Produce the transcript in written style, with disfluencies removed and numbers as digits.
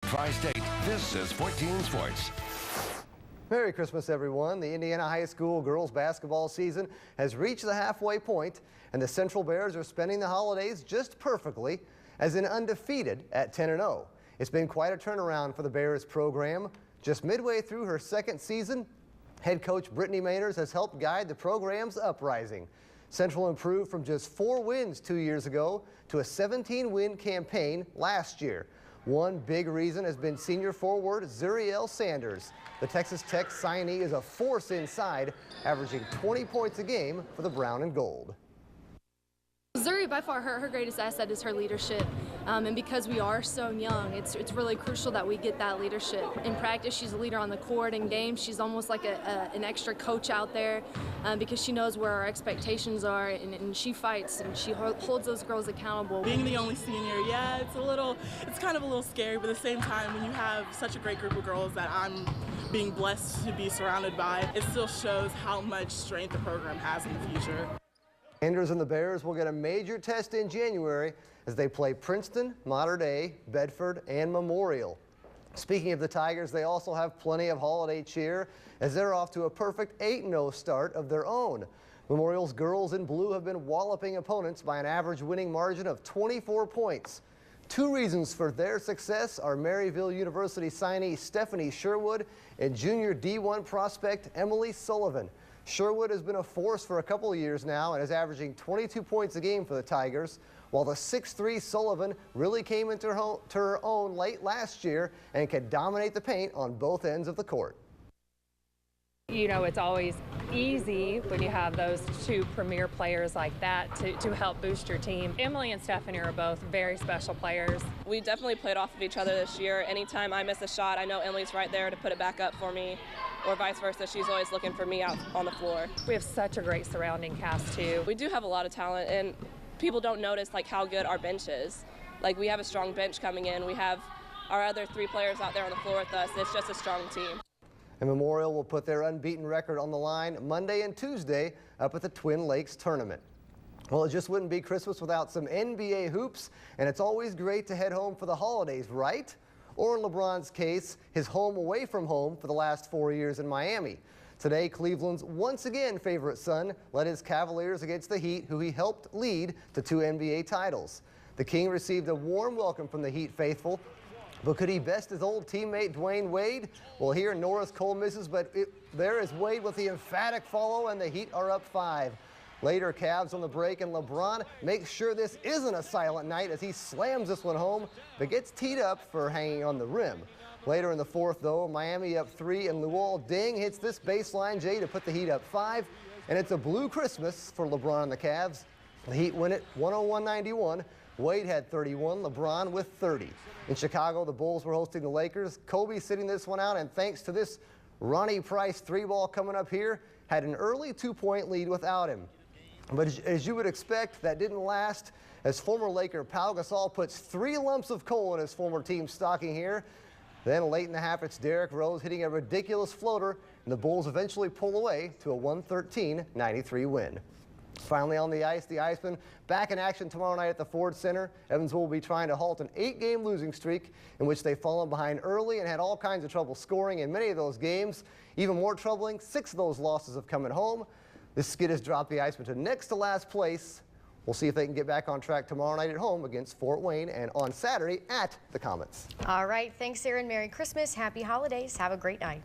Tri-State, this is 14 Sports. Merry Christmas, everyone. The Indiana High School girls basketball season has reached the halfway point, and the Central Bears are spending the holidays just perfectly, as in undefeated at 10-0. It's been quite a turnaround for the Bears program. Just midway through her second season, head coach Brittany Mainers has helped guide the program's uprising. Central improved from just 4 wins 2 years ago to a 17-win campaign last year. One big reason has been senior forward Zuriel Sanders. The Texas Tech signee is a force inside, averaging 20 points a game for the brown and gold. Zuri, by far, her greatest asset is her leadership, and because we are so young, it's really crucial that we get that leadership. In practice, she's a leader on the court. In games, she's almost like an extra coach out there because she knows where our expectations are, and she fights and she holds those girls accountable. Being the only senior, yeah, it's kind of a little scary, but at the same time, when you have such a great group of girls that I'm being blessed to be surrounded by, it still shows how much strength the program has in the future. Sanders and the Bears will get a major test in January as they play Princeton, Mater Dei, Bedford, and Memorial. Speaking of the Tigers, they also have plenty of holiday cheer as they're off to a perfect 8-0 start of their own. Memorial's girls in blue have been walloping opponents by an average winning margin of 24 points. 2 reasons for their success are Maryville University signee Stephanie Sherwood and junior D1 prospect Emily Sullivan. Sherwood has been a force for a couple of years now and is averaging 22 points a game for the Tigers, while the 6'3" Sullivan really came into her own late last year and can dominate the paint on both ends of the court. You know, it's always easy when you have those 2 premier players like that to help boost your team. Emily and Stephanie are both very special players. We definitely played off of each other this year. Anytime I miss a shot, I know Emily's right there to put it back up for me, or vice versa. She's always looking for me out on the floor. We have such a great surrounding cast too. We do have a lot of talent, and people don't notice like how good our bench is. Like, we have a strong bench coming in. We have our other 3 players out there on the floor with us. It's just a strong team. And Memorial will put their unbeaten record on the line Monday and Tuesday up at the Twin Lakes tournament. Well, it just wouldn't be Christmas without some NBA hoops, and it's always great to head home for the holidays, right? Or in LeBron's case, his home away from home for the last 4 years in Miami. Today, Cleveland's once again favorite son led his Cavaliers against the Heat, who he helped lead to 2 NBA titles. The King received a warm welcome from the Heat faithful. But could he best his old teammate Dwayne Wade? Well, here Norris Cole misses, but there is Wade with the emphatic follow, and the Heat are up 5. Later, Cavs on the break, and LeBron makes sure this isn't a silent night as he slams this one home, but gets teed up for hanging on the rim. Later in the 4th, though, Miami up 3, and Luol Deng hits this baseline J to put the Heat up 5, and it's a blue Christmas for LeBron and the Cavs. The Heat win it 101-91. Wade had 31, LeBron with 30. In Chicago, the Bulls were hosting the Lakers. Kobe sitting this one out, and thanks to this Ronnie Price 3-ball coming up here, had an early 2-point lead without him. But as you would expect, that didn't last, as former Laker Pau Gasol puts 3 lumps of coal in his former team's stocking here. Then late in the half, it's Derrick Rose hitting a ridiculous floater, and the Bulls eventually pull away to a 113-93 win. Finally on the ice, the Icemen back in action tomorrow night at the Ford Center. Evansville will be trying to halt an 8-game losing streak in which they've fallen behind early and had all kinds of trouble scoring in many of those games. Even more troubling, 6 of those losses have come at home. This skid has dropped the Icemen to next to last place. We'll see if they can get back on track tomorrow night at home against Fort Wayne and on Saturday at the Comets. All right, thanks, Aaron. Merry Christmas, happy holidays, have a great night.